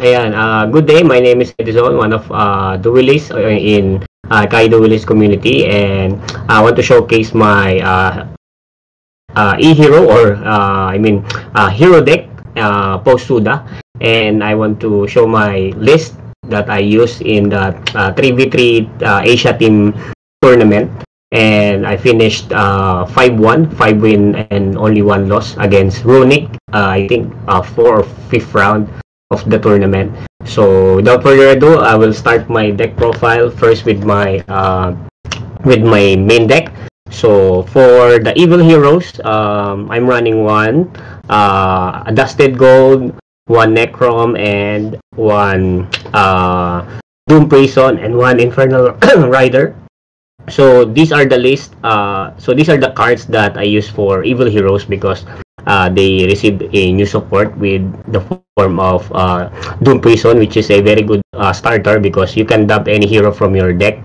Ayan, good day. My name is Edison, one of Duelis in Kai Duelis community, and I want to showcase my e-hero or hero deck post Suda, and I want to show my list that I use in the 3v3 Asia team tournament, and I finished 5-1, 5 win and only 1 loss against Runic. I think 4 or 5th round of the tournament. So without further ado, I will start my deck profile first with my main deck. So for the evil heroes, I'm running one Dusted Gold, one Necrom, and one Doom Prison, and one Infernal Rider. So these are the list. So these are the cards that I use for evil heroes because they received a new support with the form of Doom Prison, which is a very good starter because you can dump any hero from your deck,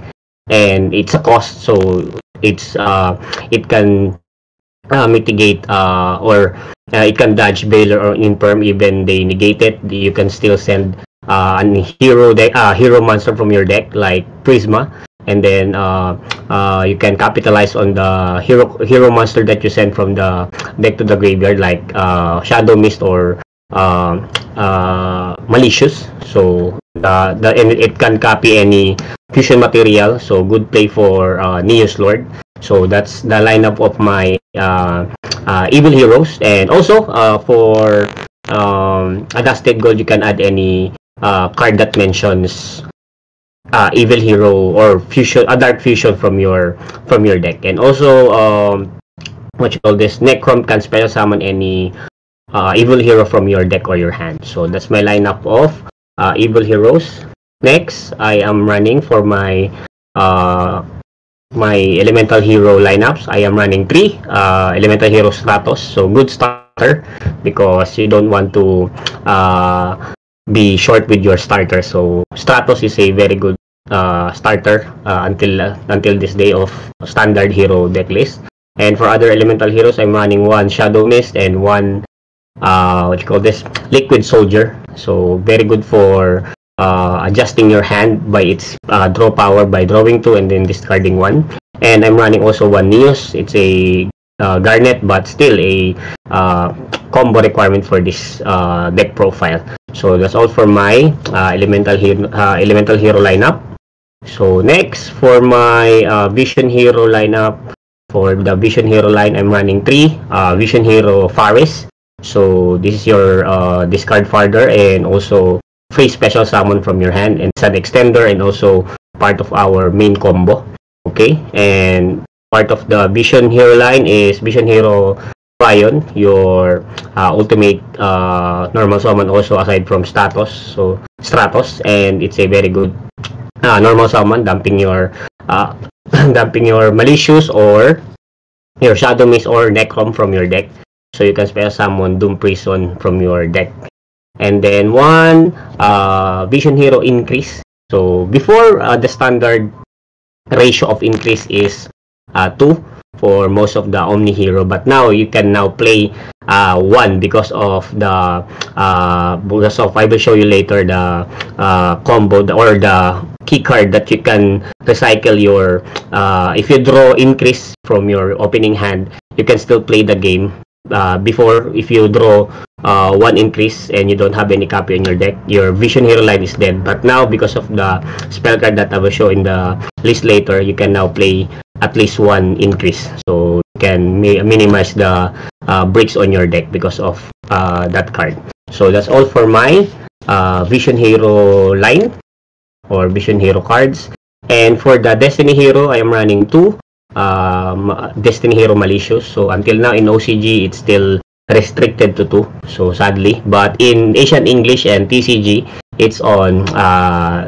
and it's a cost, so it can mitigate or it can dodge Baylor or Imperm. Even they negate it, you can still send an hero monster from your deck like Prisma, and then you can capitalize on the hero monster that you send from the deck to the graveyard, like Shadow Mist or Malicious. So and it can copy any fusion material, so good play for Neos Lord. So that's the lineup of my evil heroes. And also for Adjusted Gold, you can add any card that mentions evil hero or fusion, a dark fusion from your deck. And also what you call this, Necrom can special summon any evil hero from your deck or your hand. So that's my lineup of evil heroes. Next, I am running for my elemental hero lineups. I am running 3 elemental hero Stratos. So good starter because you don't want to be short with your starter. So Stratos is a very good starter until this day of standard hero deck list. And for other elemental heroes, I'm running one Shadow Mist and one Liquid Soldier. So very good for adjusting your hand by its draw power by drawing 2 and then discarding 1. And I'm running also one Neos. It's a Garnet, but still a combo requirement for this deck profile. So that's all for my elemental hero lineup. So next, for my Vision Hero lineup, for the Vision Hero line, I'm running 3 Vision Hero Faris. So this is your discard farther and also free special summon from your hand, and it's an extender and also part of our main combo. Okay, and part of the Vision Hero line is Vision Hero Prion, your ultimate normal summon also aside from Stratos, and it's a very good normal summon, dumping your Malicious or your Shadow Mist or Necrom from your deck. So you can special summon Doom Prison from your deck. And then one Vision Hero Increase. So before, the standard ratio of increase is 2 for most of the Omni Hero, but now you can now play 1 because of I will show you later the combo or the key card that you can recycle your if you draw increase from your opening hand, you can still play the game. Before, if you draw 1 increase and you don't have any copy in your deck, your Vision Hero line is dead. But now, because of the spell card that I will show in the list later, you can now play at least 1 increase. So you can minimize the breaks on your deck because of that card. So that's all for my Vision Hero line or Vision Hero cards. And for the Destiny Hero, I am running 2 Destiny Hero Malicious. So until now in OCG, it's still restricted to 2, so sadly, but in Asian English and TCG, it's on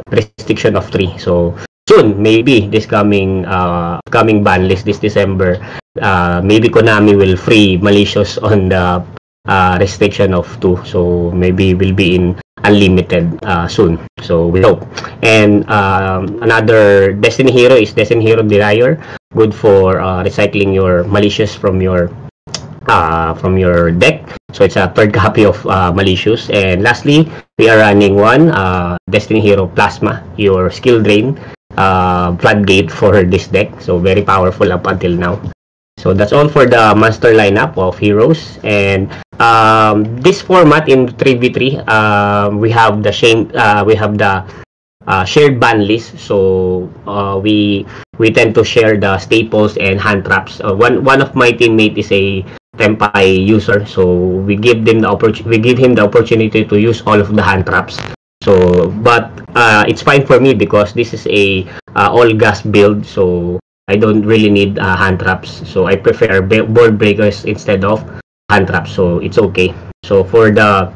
restriction of 3. So soon, maybe this coming ban list this December, maybe Konami will free Malicious on the restriction of 2. So maybe will be in unlimited soon. So we hope. And another Destiny Hero is Destiny Hero Denier, good for recycling your Malicious from your deck. So it's a third copy of Malicious. And lastly, we are running one Destiny Hero Plasma, your skill drain floodgate for this deck. So very powerful up until now. So that's all for the monster lineup of heroes. And this format in 3v3, we have the shared ban list. So we tend to share the staples and hand traps. One of my teammate is a Tempai user, so we give him the opportunity to use all of the hand traps. So, but it's fine for me because this is a all gas build, so I don't really need hand traps. So I prefer board breakers instead of hand traps. So it's okay. So for the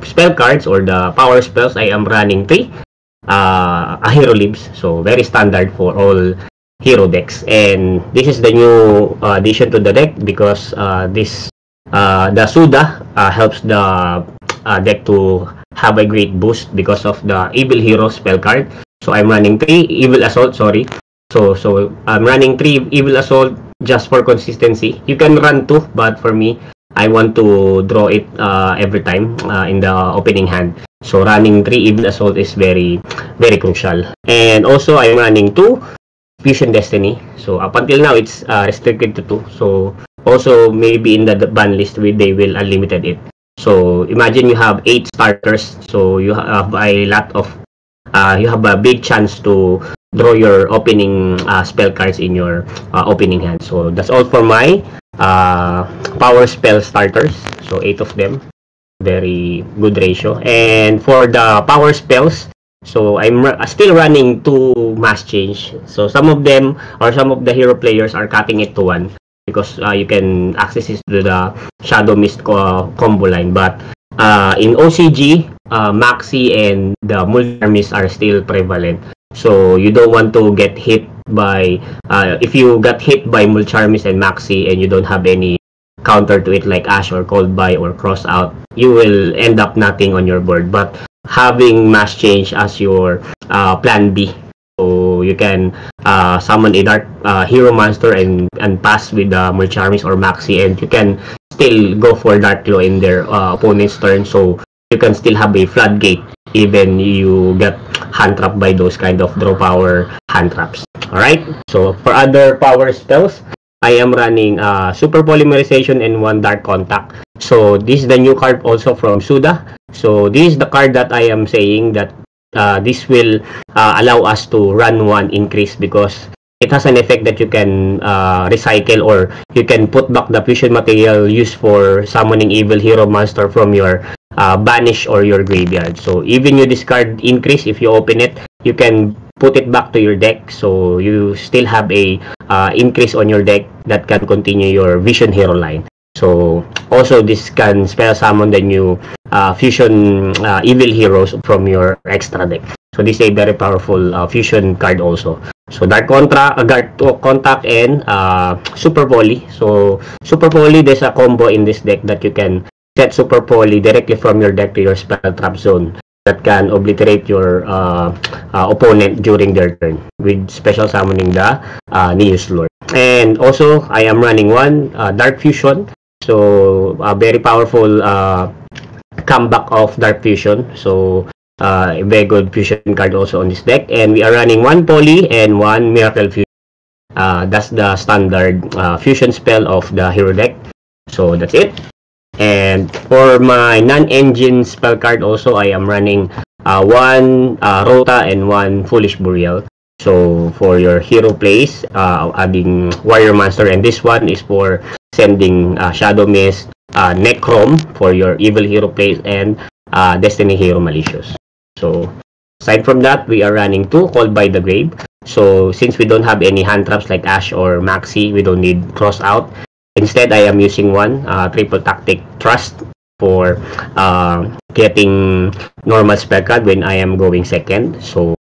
spell cards or the power spells, I am running 3 hero libs. So very standard for all hero decks, and this is the new addition to the deck because the Suda helps the deck to have a great boost because of the Evil Hero spell card. So I'm running 3 Evil Assault, sorry. So I'm running 3 Evil Assault just for consistency. You can run 2, but for me, I want to draw it every time in the opening hand. So running 3 Evil Assault is very, very crucial. And also, I'm running 2 Fusion Destiny. So up until now, it's restricted to 2. So also maybe in the ban list, they will unlimited it. So imagine you have 8 starters. So you have a lot of you have a big chance to draw your opening spell cards in your opening hand. So that's all for my power spell starters. So 8 of them, very good ratio. And for the power spells, so I'm still running 2 mass change. So some of them or some of the hero players are cutting it to 1 because you can access it to the Shadow Mist combo line. But in OCG, Maxi and the Multi-Mist are still prevalent. So you don't want to get hit by if you got hit by Multi-Mist and Maxi and you don't have any counter to it like Ash or Cold Buy or Cross Out, you will end up nothing on your board. But having mass change as your plan B, so you can summon a dark hero monster and pass with the Multi-Mist or Maxi, and you can still go for Dark Claw in their opponent's turn. So you can still have a floodgate even you get hand trapped by those kind of draw power hand traps. Alright, so for other power spells, I am running Super Polymerization and 1 Dark Contact. So this is the new card also from Suda. So this is the card that I am saying that this will allow us to run 1 increase because it has an effect that you can recycle or you can put back the fusion material used for summoning evil hero monster from your banish or your graveyard. So even you discard increase, if you open it, you can put it back to your deck. So you still have a increase on your deck that can continue your vision hero line. So also this can spell summon the new fusion evil heroes from your extra deck. So this is a very powerful fusion card also. So Dark Contact and Super Poly. So Super Poly, there's a combo in this deck that you can set Super Poly directly from your deck to your spell trap zone that can obliterate your opponent during their turn with special summoning the Neos Lord. And also I am running 1 Dark Fusion. So a very powerful comeback of Dark Fusion. So a very good fusion card also on this deck. And we are running 1 Poly and 1 Miracle Fusion. That's the standard fusion spell of the hero deck. So that's it. And for my non-engine spell card also, I am running 1 Rota and 1 Foolish Burial. So for your hero plays, adding Warrior Monster, and this one is for sending Shadow Mist, Necrom for your evil hero plays, and Destiny Hero Malicious. So aside from that, we are running 2 Called by the Grave. So since we don't have any hand traps like Ash or Maxi, we don't need Cross Out. Instead, I am using 1 Triple Tactic Trust for getting normal spell card when I am going second. So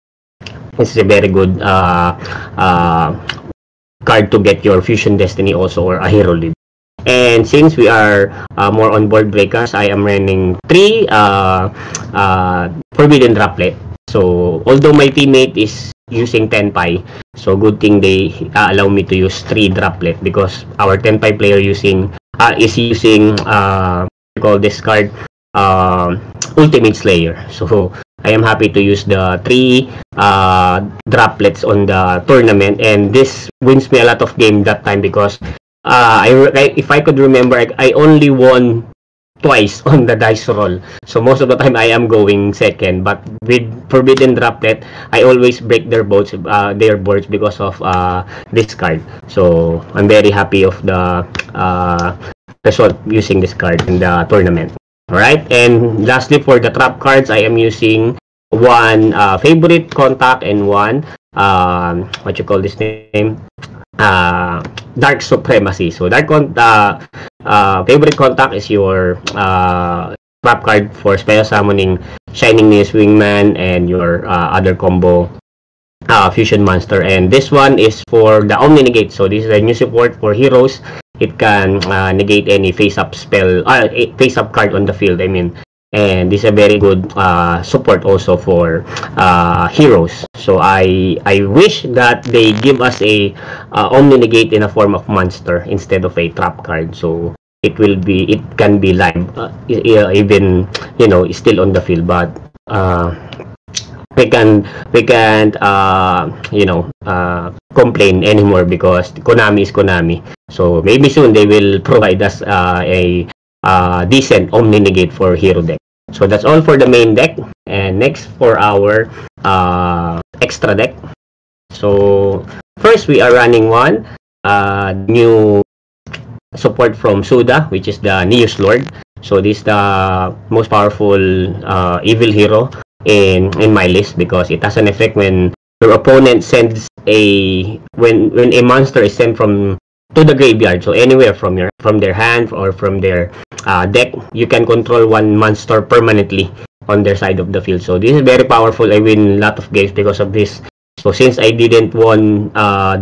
this is a very good card to get your Fusion Destiny also or a hero lead. And since we are more on board breakers, I am running 3 Forbidden Droplet. So although my teammate is using Tenpai, so good thing they allow me to use 3 Droplet because our Tenpai player using is using we call this card Ultimate Slayer. So I am happy to use the 3 droplets on the tournament, and this wins me a lot of game that time because if I could remember, I only won twice on the dice roll. So most of the time I am going second, but with Forbidden Droplet, I always break their boards because of this card. So I'm very happy of the result using this card in the tournament. Alright, and lastly for the trap cards, I am using one favorite contact and one what you call this name, Dark Supremacy. So favorite contact is your trap card for special summoning Shining Neos Wingman and your other combo fusion monster, and this one is for the Omni Negate. So this is a new support for heroes. It can negate any face-up face-up card on the field, I mean. And this is a very good support also for heroes. So I wish that they give us a Omni Negate in a form of monster instead of a trap card. So it can be live, even still on the field, but we can't complain anymore because Konami is Konami. So maybe soon they will provide us a decent Omni Negate for hero deck. So that's all for the main deck, and next for our extra deck. So first we are running one new support from Suda, which is the Neos Lord. So this is the most powerful evil hero in my list because it has an effect when your opponent sends when a monster is sent to the graveyard, so anywhere from their hand or from their deck, you can control one monster permanently on their side of the field. So this is very powerful. I win a lot of games because of this. So since I didn't won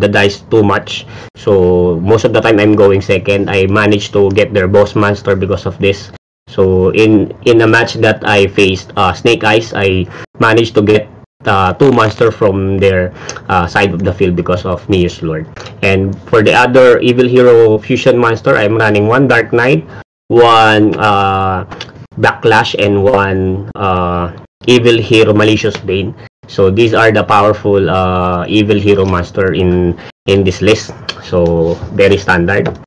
the dice too much, so most of the time I'm going second, I managed to get their boss monster because of this. So in a match that I faced Snake Eyes, I managed to get 2 monster from their side of the field because of Neos Lord. And for the other evil hero fusion monster, I'm running one Dark Knight, one Backlash, and one evil hero Malicious Bane. So these are the powerful evil hero monster in this list. So very standard.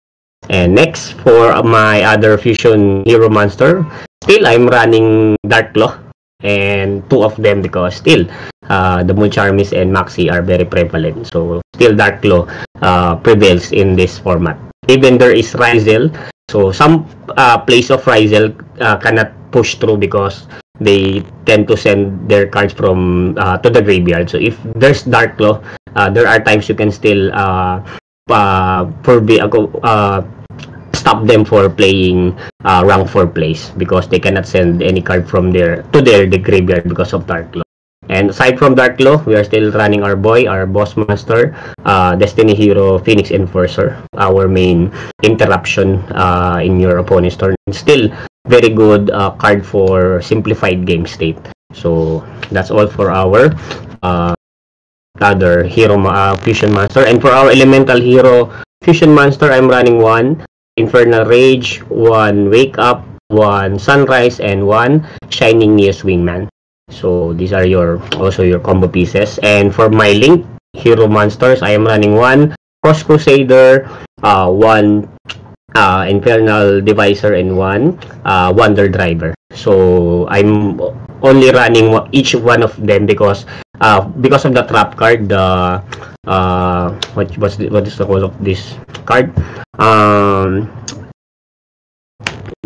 And next for my other fusion hero monster, still I'm running Dark Claw, and 2 of them because still the Mulcharmis and Maxi are very prevalent. So still Dark Claw prevails in this format. Even there is Ryzel, so some plays of Ryzel cannot push through because they tend to send their cards from to the graveyard. So if there's Dark Claw, there are times you can still stop them for playing rank 4 plays because they cannot send any card from the graveyard because of Dark Claw. And aside from Dark Claw, we are still running our boss monster, Destiny Hero Phoenix Enforcer, our main interruption in your opponent's turn. Still very good card for simplified game state. So that's all for our other hero fusion monster. And for our elemental hero fusion monster, I'm running one Infernal Rage, one Wake Up, one Sunrise, and one Shining Neos Wingman. So these are also your combo pieces. And for my Link hero monsters, I am running one Cross Crusader, one Infernal Deviser, and one Wonder Driver. So I'm only running each one of them because of the trap card. The what is the call of this card?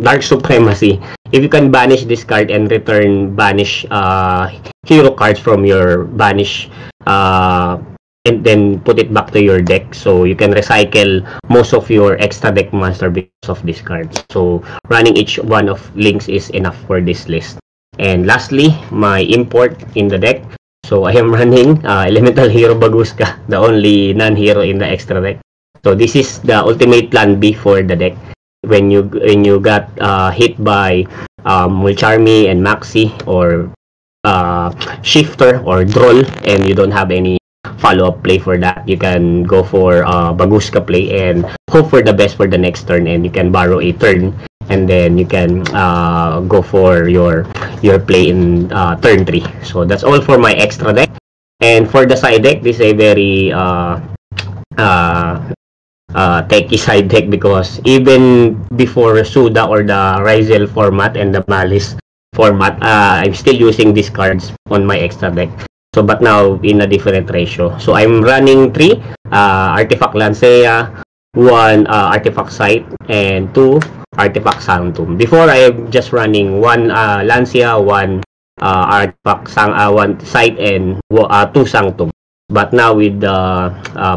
Dark Supremacy. If you can banish this card and return banish hero cards from your banish and then put it back to your deck, so you can recycle most of your extra deck monster because of this card. So running each one of links is enough for this list. And lastly, my import in the deck. So I am running Elemental Hero Baguska, the only non-hero in the extra deck. So this is the ultimate plan B for the deck. When you got hit by Mulcharmi and Maxi or Shifter or Droll, and you don't have any follow-up play for that. You can go for Baguska play and hope for the best for the next turn, and you can borrow a turn, and then you can go for your play in turn 3. So that's all for my extra deck. And for the side deck, this is a very techie side deck, because even before Suda or the Ryzel format and the Malice format, I'm still using these cards on my extra deck. So, but now in a different ratio. So, I'm running 3 Artifact Lancea, 1 Artifact Sight, and 2 Artifact Sanctum. Before, I'm just running 1 Lancea, 1 Artifact 1 Sight, and 2 Sanctum. But now with the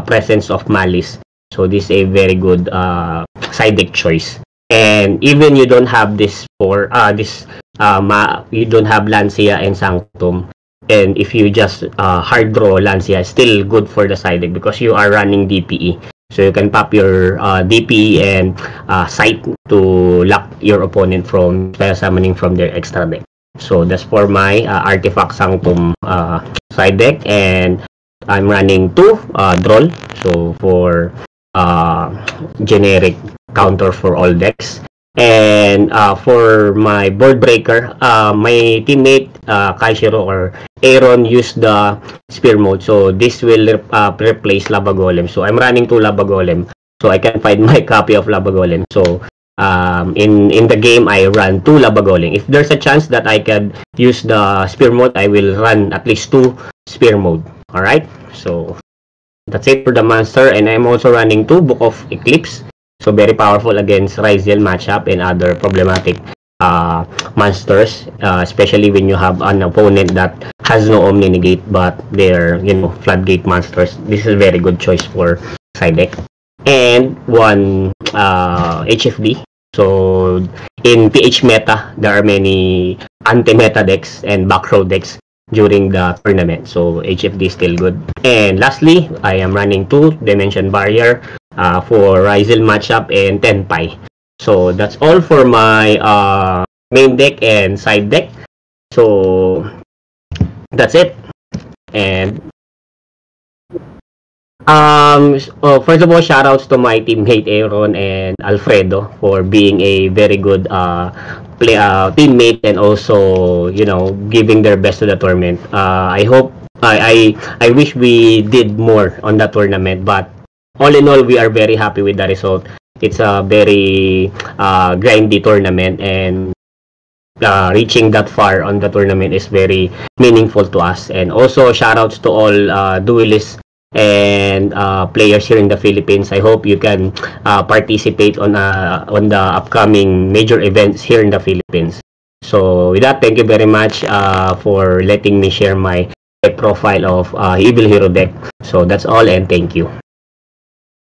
presence of Malice, so this is a very good side deck choice. And even you don't have this for you don't have Lancea and Sanctum, and if you just hard draw Lancea, still good for the side deck because you are running DPE. So you can pop your DPE and Sight to lock your opponent from spell summoning from their extra deck. So that's for my Artifact Sanctum side deck, and I'm running 2 Droll. So for generic counter for all decks. And for my board breaker, my teammate Kaishiro or Aaron used the spear mode, so this will replace Lava Golem. So I'm running 2 Lava Golem, so I can find my copy of Lava Golem. So in the game, I run 2 Lava Golem. If there's a chance that I can use the spear mode, I will run at least 2 spear mode. All right, so that's it for the monster, and I'm also running 2 Book of Eclipse. So very powerful against Ryzel matchup and other problematic monsters, especially when you have an opponent that has no Omni Negate but they're, Floodgate monsters. This is a very good choice for side deck. And 1 HFD. So in PH meta, there are many anti-meta decks and back row decks during the tournament, so HFD is still good. And lastly, I am running 2 Dimension Barrier for Ryzel matchup and Tenpai. So that's all for my main deck and side deck. So that's it. And first of all, shoutouts to my teammate Aaron and Alfredo for being a very good teammate, and also giving their best to the tournament. I hope I wish we did more on the tournament, but all in all, we are very happy with the result. It's a very grindy tournament, and reaching that far on the tournament is very meaningful to us. And also shoutouts to all duelists and players here in the Philippines. I hope you can participate on the upcoming major events here in the Philippines. So with that, thank you very much for letting me share my profile of Evil Hero deck. So that's all, and thank you.